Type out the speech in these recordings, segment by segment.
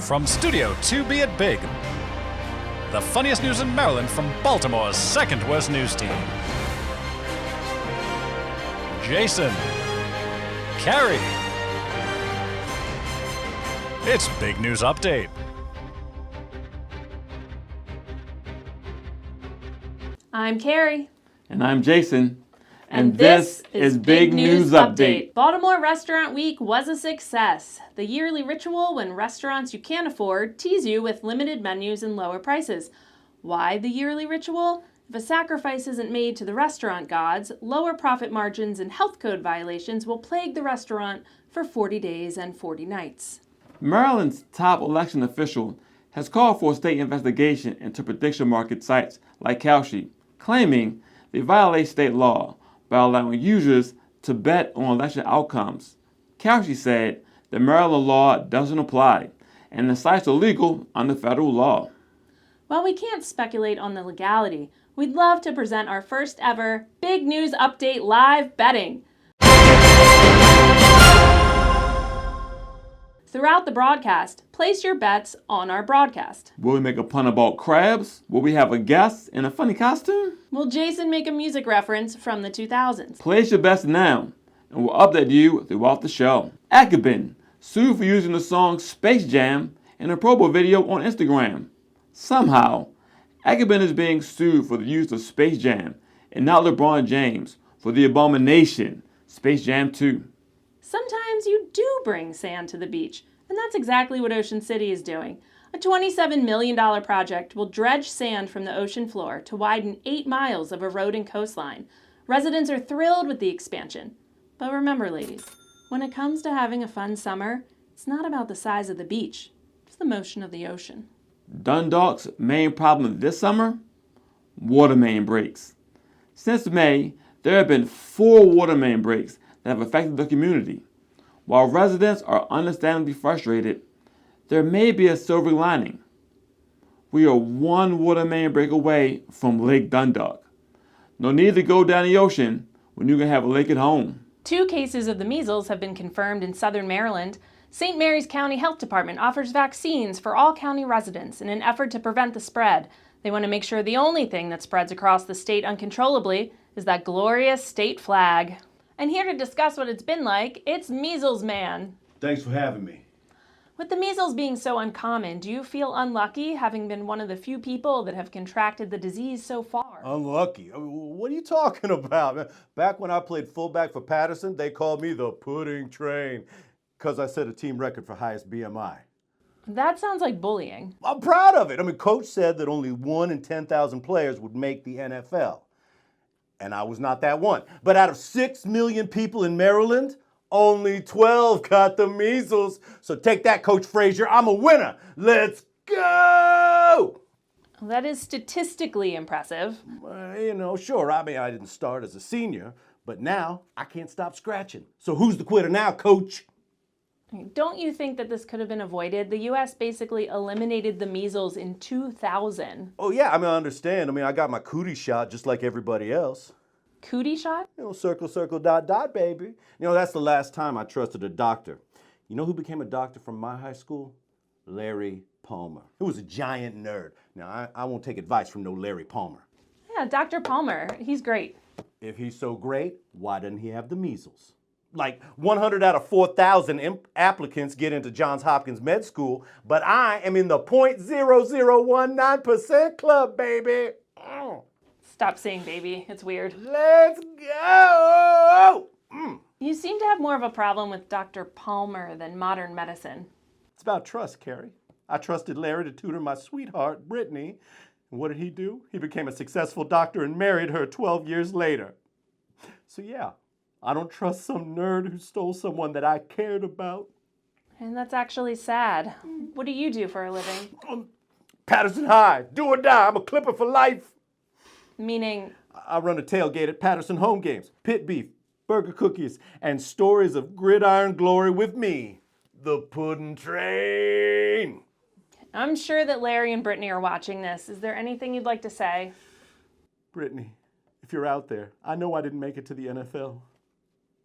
From Studio 2 Be It Big, the funniest news in Maryland from Baltimore's second worst news team. Jason, Carrie. It's Big News Update. I'm Carrie. And I'm Jason. And this is Big News Update. Baltimore Restaurant Week was a success. The yearly ritual when restaurants you can't afford tease you with limited menus and lower prices. Why the yearly ritual? If a sacrifice isn't made to the restaurant gods, lower profit margins and health code violations will plague the restaurant for 40 days and 40 nights. Maryland's top election official has called for a state investigation into prediction market sites like Kalshi, claiming they violate state law by allowing users to bet on election outcomes. Kalshi said the Maryland law doesn't apply, and the sites are legal under federal law. While we can't speculate on the legality, we'd love to present our first ever Big News Update live betting. Throughout the broadcast, place your bets on our broadcast. Will we make a pun about crabs? Will we have a guest in a funny costume? Will Jason make a music reference from the 2000s? Place your bets now, and we'll update you throughout the show. Akabin sued for using the song Space Jam in a promo video on Instagram. Somehow, Akabin is being sued for the use of Space Jam and not LeBron James for the abomination Space Jam 2. Sometimes you do bring sand to the beach, and that's exactly what Ocean City is doing. A $27 million project will dredge sand from the ocean floor to widen 8 miles of a road and coastline. Residents are thrilled with the expansion. But remember, ladies, when it comes to having a fun summer, it's not about the size of the beach, it's the motion of the ocean. Dundalk's main problem this summer? Water main breaks. Since May, there have been 4 water main breaks that have affected the community. While residents are understandably frustrated, there may be a silver lining. We are 1 water main break away from Lake Dundalk. No need to go down the ocean when you can have a lake at home. 2 cases of the measles have been confirmed in southern Maryland. St. Mary's County Health Department offers vaccines for all county residents in an effort to prevent the spread. They want to make sure the only thing that spreads across the state uncontrollably is that glorious state flag. And here to discuss what it's been like, it's Measles Man. Thanks for having me. With the measles being so uncommon, do you feel unlucky having been one of the few people that have contracted the disease so far? Unlucky? What are you talking about? Back when I played fullback for Patterson, they called me the pudding train because I set a team record for highest BMI. That sounds like bullying. I'm proud of it. Coach said that only 1 in 10,000 players would make the NFL. And I was not that one. But out of 6 million people in Maryland, only 12 got the measles. So take that, Coach Frazier. I'm a winner. Let's go! That is statistically impressive. Sure. I didn't start as a senior, but now I can't stop scratching. So who's the quitter now, Coach? Don't you think that this could have been avoided? The U.S. basically eliminated the measles in 2000. Oh, yeah. I understand. I got my cootie shot just like everybody else. Cootie shot? Circle, circle, dot, dot, baby. That's the last time I trusted a doctor. You know who became a doctor from my high school? Larry Palmer. He was a giant nerd. Now, I won't take advice from no Larry Palmer. Yeah, Dr. Palmer. He's great. If he's so great, why doesn't he have the measles? Like 100 out of 4,000 applicants get into Johns Hopkins Med School, but I am in the 0.0019% club, baby. Stop saying baby. It's weird. Let's go! You seem to have more of a problem with Dr. Palmer than modern medicine. It's about trust, Carrie. I trusted Larry to tutor my sweetheart, Brittany. And what did he do? He became a successful doctor and married her 12 years later. So yeah, I don't trust some nerd who stole someone that I cared about. And that's actually sad. What do you do for a living? Patterson High, do or die. I'm a Clipper for life. Meaning? I run a tailgate at Patterson home games. Pit beef, burger cookies, and stories of gridiron glory with me, the pudding train. I'm sure that Larry and Brittany are watching this. Is there anything you'd like to say? Brittany, if you're out there, I know I didn't make it to the NFL.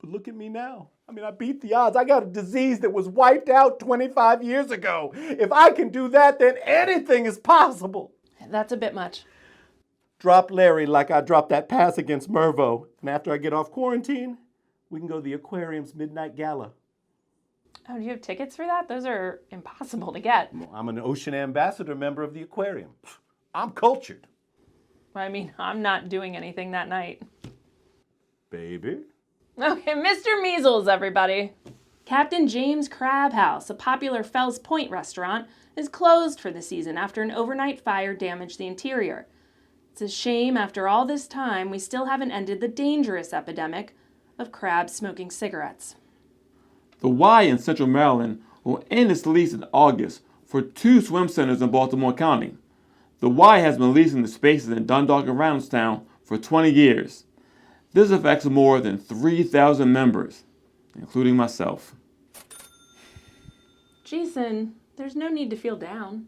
But look at me now. I beat the odds. I got a disease that was wiped out 25 years ago. If I can do that, then anything is possible. That's a bit much. Drop Larry like I dropped that pass against Mervo. And after I get off quarantine, we can go to the aquarium's midnight gala. Oh, do you have tickets for that? Those are impossible to get. Well, I'm an Ocean Ambassador member of the aquarium. I'm cultured. I mean, I'm not doing anything that night. Baby. Okay, Mr. Measles, everybody. Captain James Crab House, a popular Fells Point restaurant, is closed for the season after an overnight fire damaged the interior. It's a shame after all this time we still haven't ended the dangerous epidemic of crabs smoking cigarettes. The Y in Central Maryland will end its lease in August for 2 swim centers in Baltimore County. The Y has been leasing the spaces in Dundalk and Roundstown for 20 years. This affects more than 3,000 members, including myself. Jason, there's no need to feel down.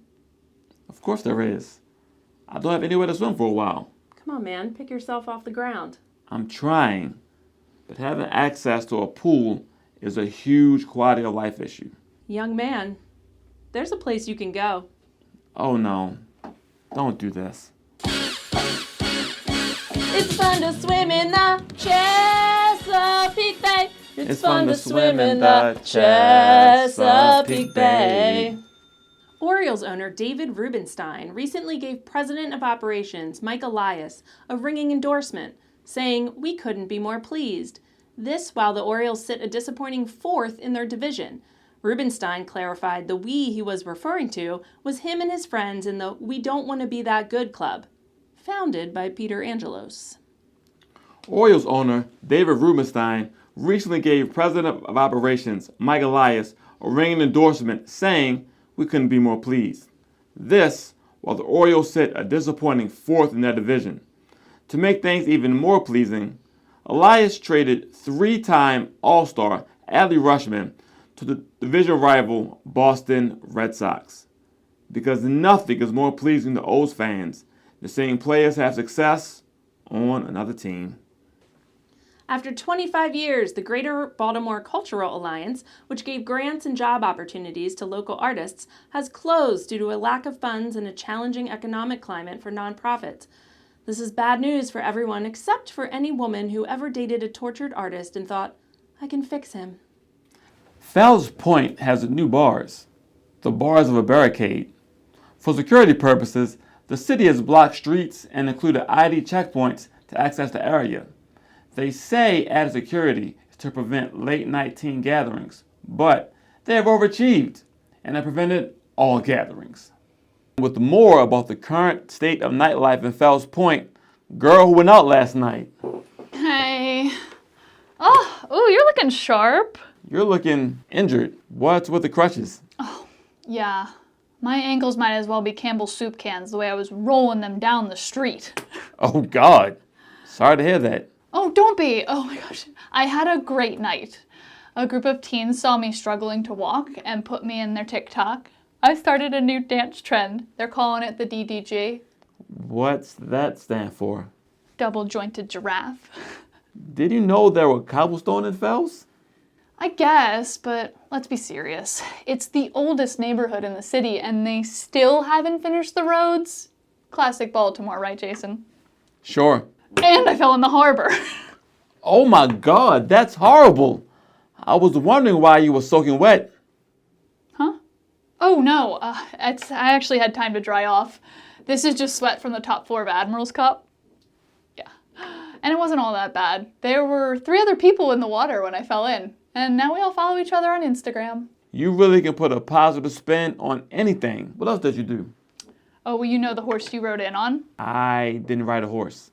Of course there is. I don't have anywhere to swim for a while. Come on, man, pick yourself off the ground. I'm trying, but having access to a pool is a huge quality of life issue. Young man, there's a place you can go. Oh no, don't do this. It's fun to swim in the Chesapeake Bay. It's fun to swim in the Chesapeake Bay. Orioles owner David Rubenstein recently gave President of Operations Mike Elias a ringing endorsement, saying, "We couldn't be more pleased." This while the Orioles sit a disappointing 4th in their division. Rubenstein clarified the "we" he was referring to was him and his friends in the We Don't Want to Be That Good club, founded by Peter Angelos. Orioles owner David Rubenstein recently gave President of Operations Mike Elias a ringing endorsement, saying, "We couldn't be more pleased." This while the Orioles sit a disappointing 4th in their division. To make things even more pleasing, Elias traded 3-time All-Star Adley Rutschman to the division rival Boston Red Sox. Because nothing is more pleasing to O's fans than seeing players have success on another team. After 25 years, the Greater Baltimore Cultural Alliance, which gave grants and job opportunities to local artists, has closed due to a lack of funds and a challenging economic climate for nonprofits. This is bad news for everyone except for any woman who ever dated a tortured artist and thought, "I can fix him." Fells Point has new bars, the bars of a barricade. For security purposes, the city has blocked streets and included ID checkpoints to access the area. They say added security is to prevent late-night teen gatherings, but they have overachieved and have prevented all gatherings. With more about the current state of nightlife in Fells Point, girl who went out last night. Hey. Oh, you're looking sharp. You're looking injured. What's with the crutches? Yeah. My ankles might as well be Campbell's soup cans the way I was rolling them down the street. Oh, God. Sorry to hear that. Oh, don't be. Oh my gosh. I had a great night. A group of teens saw me struggling to walk and put me in their TikTok. I started a new dance trend. They're calling it the DDG. What's that stand for? Double jointed giraffe. Did you know there were cobblestone in Fells? I guess, but let's be serious. It's the oldest neighborhood in the city and they still haven't finished the roads. Classic Baltimore, right, Jason? Sure. And I fell in the harbor. Oh my God, that's horrible. I was wondering why you were soaking wet. Huh? Oh no, I actually had time to dry off. This is just sweat from the top floor of Admiral's Cup. Yeah. And it wasn't all that bad. There were 3 other people in the water when I fell in. And now we all follow each other on Instagram. You really can put a positive spin on anything. What else did you do? Oh, well, you know the horse you rode in on? I didn't ride a horse.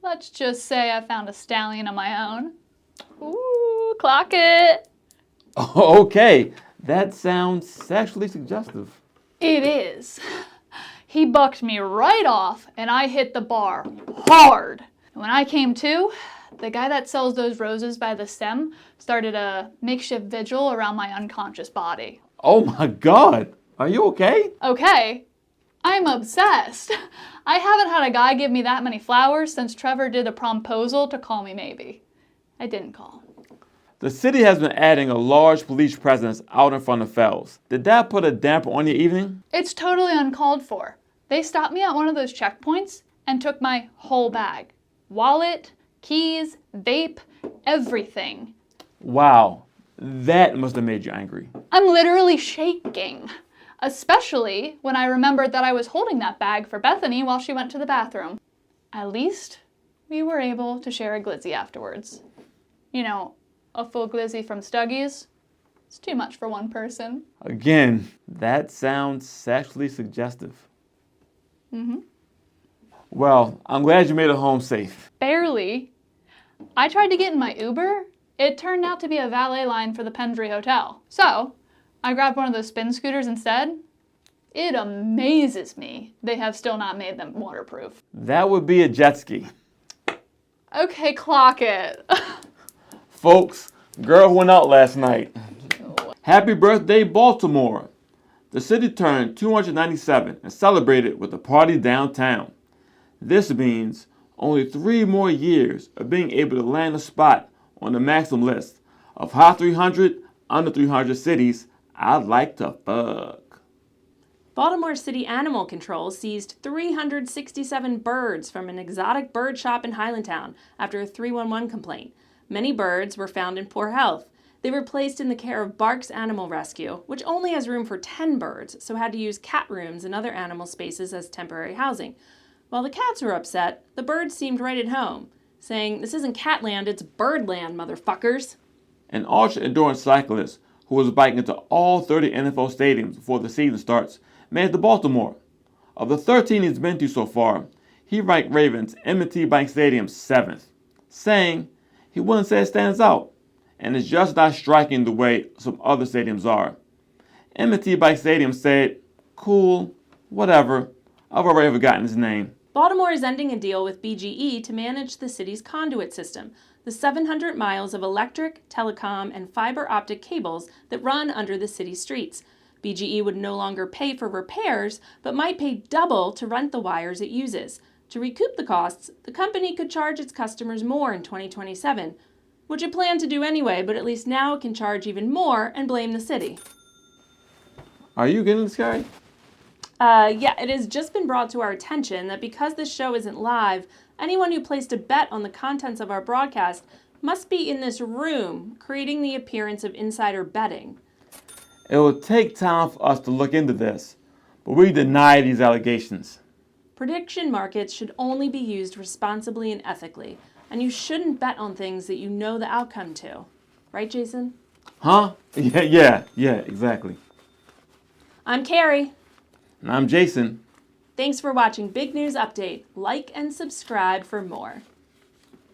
Let's just say I found a stallion of my own. Ooh, clock it. Okay, that sounds sexually suggestive. It is. He bucked me right off and I hit the bar hard. And when I came to, the guy that sells those roses by the stem started a makeshift vigil around my unconscious body. Oh my God, are you okay? Okay, I'm obsessed. I haven't had a guy give me that many flowers since Trevor did a promposal to call me maybe. I didn't call. The city has been adding a large police presence out in front of Fells. Did that put a damper on your evening? It's totally uncalled for. They stopped me at one of those checkpoints and took my whole bag. Wallet, keys, vape, everything. Wow, that must have made you angry. I'm literally shaking. Especially when I remembered that I was holding that bag for Bethany while she went to the bathroom. At least we were able to share a glizzy afterwards. You know, a full glizzy from Stuggies. It's too much for one person. Again, that sounds sexually suggestive. Well, I'm glad you made it home safe. Barely. I tried to get in my Uber. It turned out to be a valet line for the Pendry Hotel. So, I grabbed one of those spin scooters instead. It amazes me they have still not made them waterproof. That would be a jet ski. Okay, clock it. Folks, girl went out last night. Happy birthday, Baltimore. The city turned 297 and celebrated with a party downtown. This means only 3 more years of being able to land a spot on the maximum list of hot 300, under 300 cities I'd like to fuck. Baltimore City Animal Control seized 367 birds from an exotic bird shop in Highlandtown after a 311 complaint. Many birds were found in poor health. They were placed in the care of Barks Animal Rescue, which only has room for 10 birds, so had to use cat rooms and other animal spaces as temporary housing. While the cats were upset, the birds seemed right at home, saying, "This isn't catland, it's birdland, motherfuckers." An ultra-endurance cyclist who was biking into all 30 NFL stadiums before the season starts made it to Baltimore. Of the 13 he's been to so far, he ranked Ravens M&T Bank Stadium 7th, saying he wouldn't say it stands out, and it's just not striking the way some other stadiums are. M&T Bank Stadium said, "Cool, whatever, I've already forgotten his name." Baltimore is ending a deal with BGE to manage the city's conduit system, the 700 miles of electric, telecom, and fiber optic cables that run under the city streets. BGE would no longer pay for repairs, but might pay double to rent the wires it uses. To recoup the costs, the company could charge its customers more in 2027, which it planned to do anyway, but at least now it can charge even more and blame the city. Are you getting scared? Yeah, it has just been brought to our attention that because this show isn't live, anyone who placed a bet on the contents of our broadcast must be in this room, creating the appearance of insider betting. It will take time for us to look into this, but we deny these allegations. Prediction markets should only be used responsibly and ethically, and you shouldn't bet on things that you know the outcome to. Right, Jason? Huh? Yeah, exactly. I'm Carrie. And I'm Jason. Thanks for watching Big News Update. Like and subscribe for more.